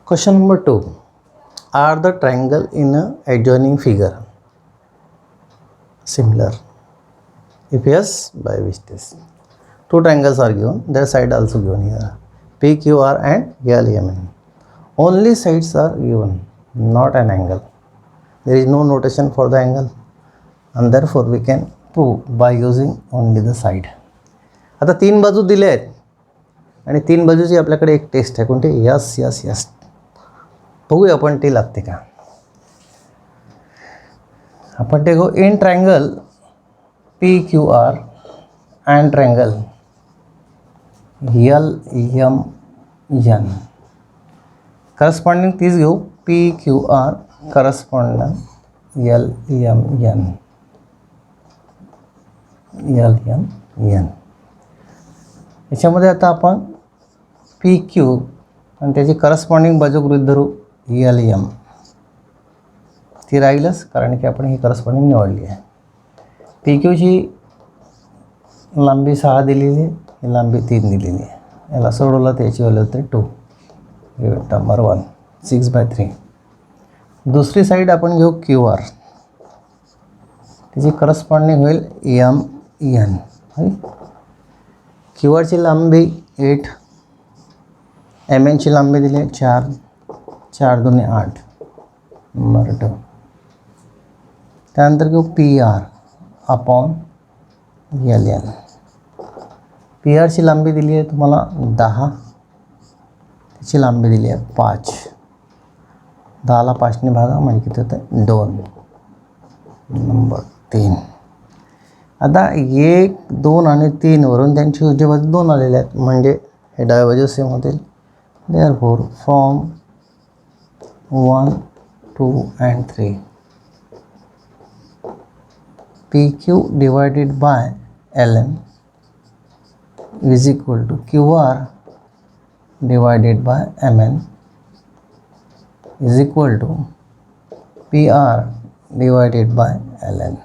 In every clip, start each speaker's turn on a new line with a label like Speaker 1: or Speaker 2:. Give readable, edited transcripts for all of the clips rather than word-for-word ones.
Speaker 1: Question number 2. Are the triangle in a adjoining figure similar? If yes, by which test? Two triangles are given, their side also given here. PQR and LMN. Only sides are given, not an angle. There is no notation for the angle, and therefore we can prove by using only the side. आता तीन बाजू दिले आहेत आणि तीन बाजूची आपल्याकडे एक टेस्ट आहे कोणती यस यस यस बघूया आपण ती लागते का. आपण ते in triangle PQR and triangle LMN corresponding तीच घेऊ PQR corresponding LMN याच्यामध्ये आता आपण PQ आणि त्याची करस्पॉन्डिंग बाजू गृहीत धरू LM ती राहीलच कारण की आपण ही करस्पॉन्डिंग निवडली आहे. PQची लांबी 6 दिलेली आहे, लांबी 3 दिलेली आहे. याला सोडवलं तर याची व्हॅल्यू होते 2. नंबर 1 6/3. दुसरी साईड आपण घेऊ QR, त्याची करस्पॉन्डिंग होईल MN. QRची लांबी 8, MNची लांबी दिली 4, 4 2 8 नंबर 2. त्यानंतर घेऊ PR अपॉन LN. PRची लांबी दिली आहे तुम्हाला 10, त्याची लांबी दिली आहे 5. 10ला 5ने भागा म्हणजे किती होतं 2 नंबर 3. आता 1 2 आणि 3 वरून त्यांची उजवी बाजू 2 आलेले आहेत म्हणजे हे डाव्या बाजू सेम होतील. Therefore from 1 2 and 3 PQ divided by LM is equal to QR divided by MN is equal to PR divided by LN.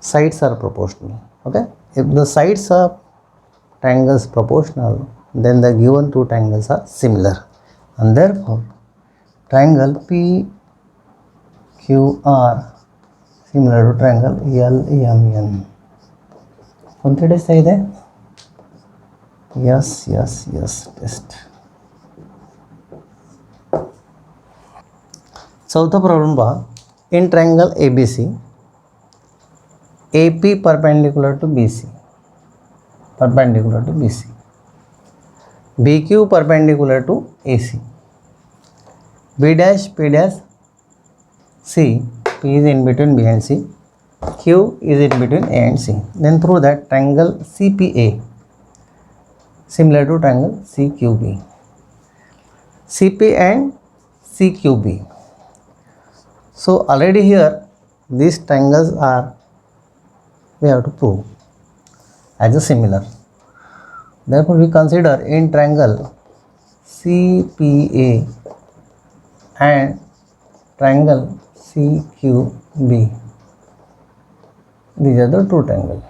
Speaker 1: Sides are proportional. Okay, if the sides of triangles proportional, then the given two triangles are similar, and therefore triangle PQR similar to triangle LMN. कोणते test आहे इथे yes yes S test. चौथा problem पहा. In triangle ABC AP perpendicular to BC, BQ perpendicular to AC, B dash P dash C, P is in between B and C, Q is in between A and C. Then prove that triangle CPA similar to triangle CQB. CP and CQB. So already here these triangles are, we have to prove as a similar. Therefore we consider in triangle CPA and triangle CQB, these are the two triangles.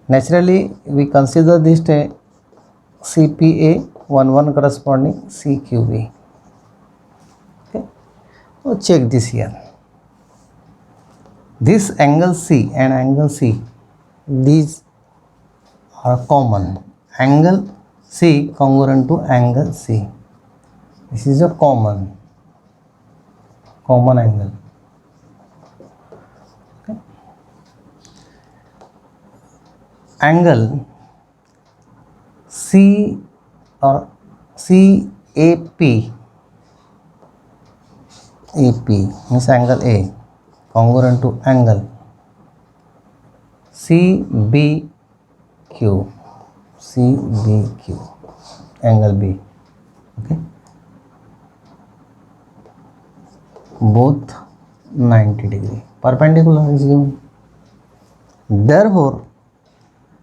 Speaker 1: Naturally we consider this CPA 1 1 corresponding CQB. Okay, so check this here. This angle C and angle C, these are common. Angle C congruent to angle C. This is a common angle. Okay. Angle C or CAP, AP means angle A congruent to angle CBQ, angle B. Okay, both 90 degree, perpendicular is given. Therefore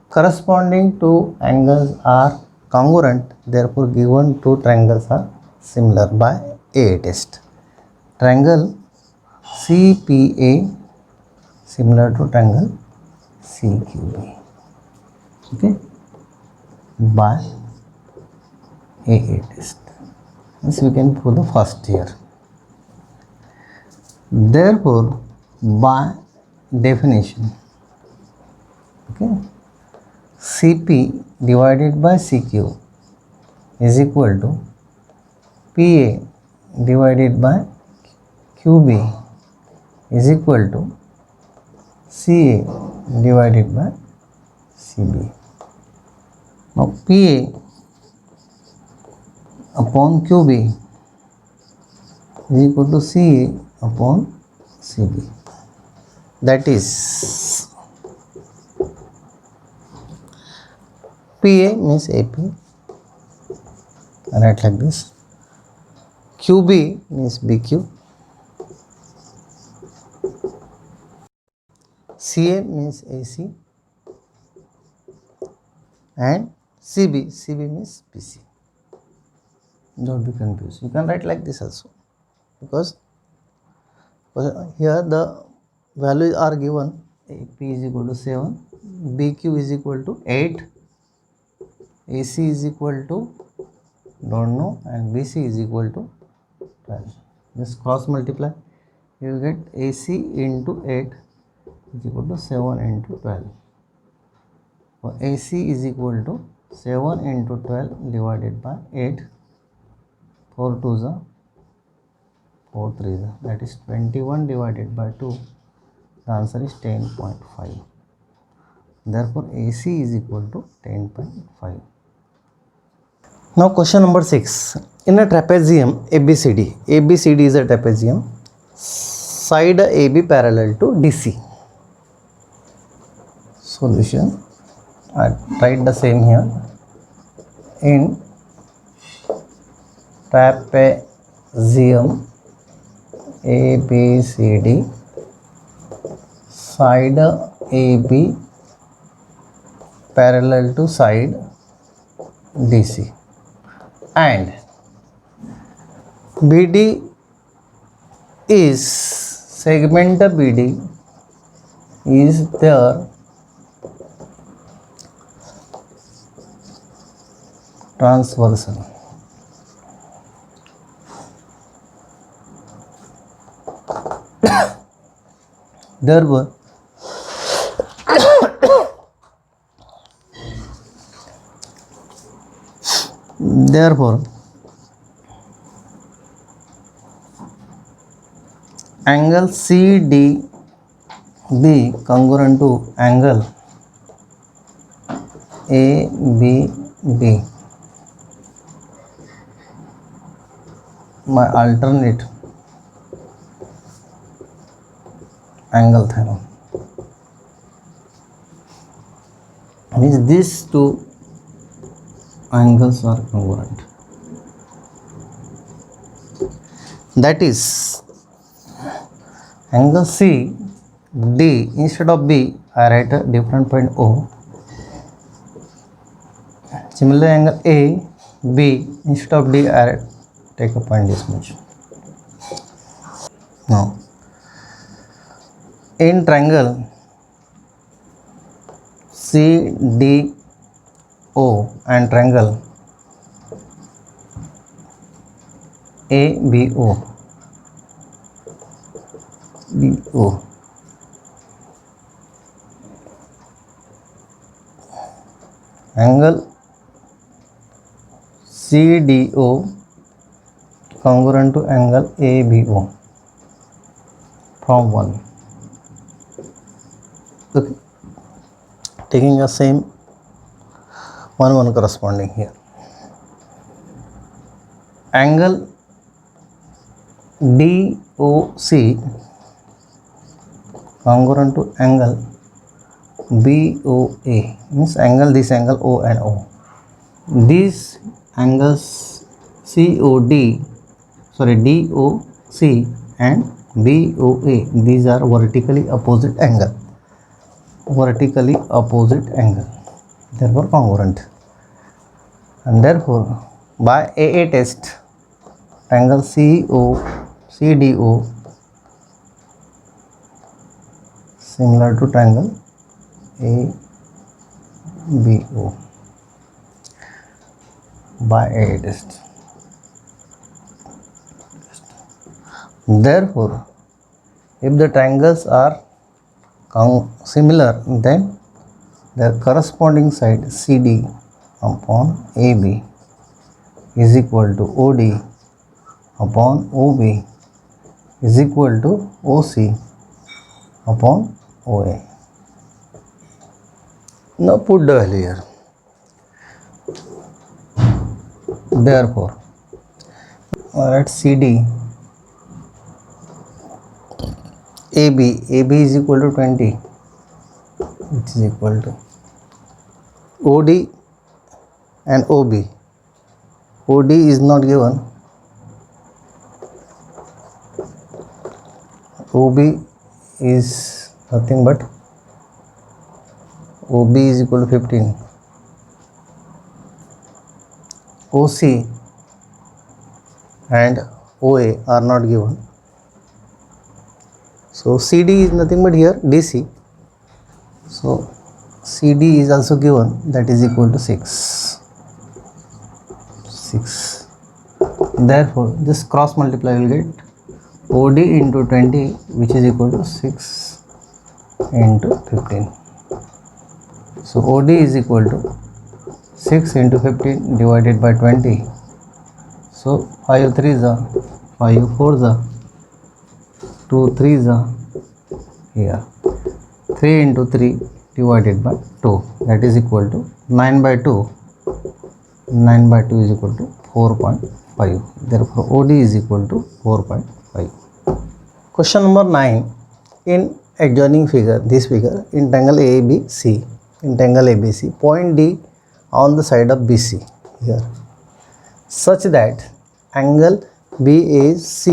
Speaker 1: corresponding two angles are congruent, therefore given two triangles are similar by A test. Triangle CPA similar to triangle CQB. Okay, by AA test. Means we can prove the first here. Therefore, by definition, okay, CP divided by CQ is equal to PA divided by QB is equal to CA divided by CB. Now PA upon QB is equal to CA upon CB. That is, PA means AP, write like this. QB means BQ. CA means AC. And CB means BC. Don't be confused. You can write like this also, because here the values are given. AP is equal to 7, BQ is equal to 8, AC is equal to don't know, and BC is equal to 12. Just cross multiply. You will get AC into 8 is equal to 7 into 12. So AC is equal to 7 into 12 divided by 8. 4 2s are 4 3s are, that is 21 divided by 2. The answer is 10.5. Therefore, AC is equal to 10.5. Now question number 6. In a trapezium ABCD, ABCD is a trapezium, side AB parallel to DC. Solution, I write the same here. In trapezium ABCD, side AB parallel to side DC, and BD is segment BD is their transversal. Therefore, angle CDB congruent to angle ABB, my alternate angle theorem, means these two angles are congruent. That is, angle CD, instead of B, I write a different point O. Similarly, angle AB, instead of D, I take a point this much. Now, in triangle CDO and triangle ABO, angle CDO congruent to angle ABO from 1. Okay. Taking a same 1 corresponding here. Angle DOC congruent to angle BOA, means angle, this angle O and O. These angles DOC and BOA, these are vertically opposite angle, therefore congruent. And therefore, by AA test, angle CDO similar to triangle ABO. by A test. Therefore, if the triangles are similar, then their corresponding side CD upon AB is equal to OD upon OB is equal to OC upon OA. Now put the value here. Therefore, let CD AB is equal to 20, which is equal to OD and OB. OD is not given. OB is nothing but OB is equal to 15. OC and OA are not given. So CD is nothing but here DC. So CD is also given, that is equal to 6. Therefore, this cross multiply will get OD into 20, which is equal to 6 into 15. So OD is equal to 6 into 15 divided by 20. So 5 3s are 5 4s are 2 3s are here 3 into 3 divided by 2, that is equal to 9 by 2. 9 by 2 is equal to 4.5. Therefore, OD is equal to 4.5. Question number 9. In adjoining figure, this figure, in triangle ABC, point D on the side of BC here, such that angle BAC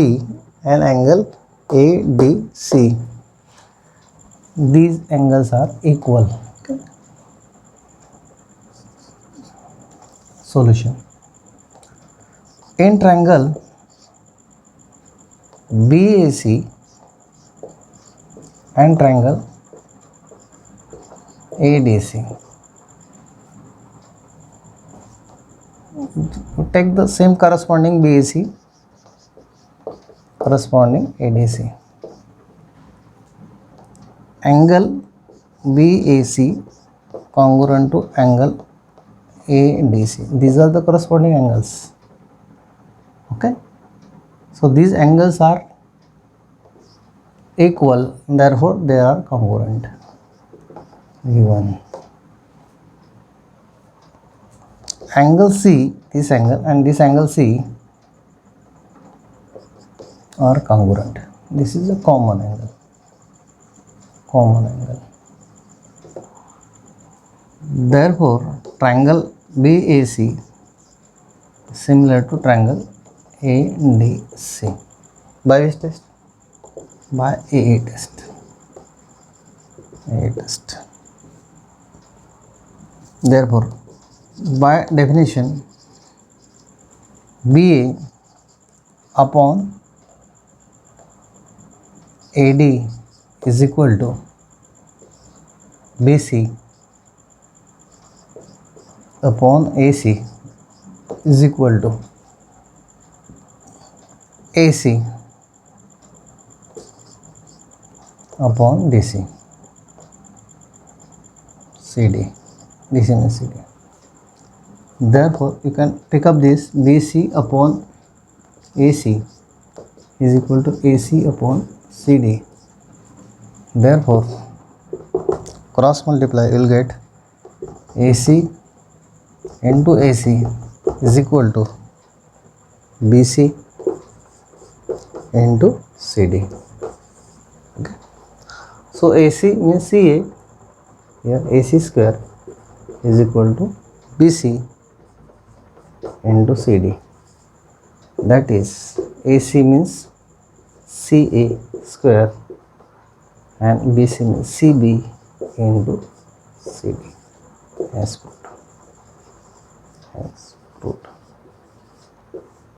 Speaker 1: and angle ADC, these angles are equal. Okay. Solution. In triangle BAC and triangle ADC, take the same corresponding BAC, corresponding ADC. Angle BAC congruent to angle ADC. These are the corresponding angles. Okay. So these angles are equal, therefore they are congruent. Given. Angle C, this angle and this angle C are congruent. This is a common angle. Therefore, triangle BAC similar to triangle ADC. By which test? By AA test. Therefore, by definition, BA upon AD is equal to BC upon AC is equal to AC upon DC. CD. DC means CD. Therefore, you can pick up this BC upon AC is equal to AC upon CD. Therefore, cross multiply will get AC into AC is equal to BC into CD. Okay. So AC means CA. Here AC square is equal to BC into CD. That is AC means CA square and BC means CB into CD. As put.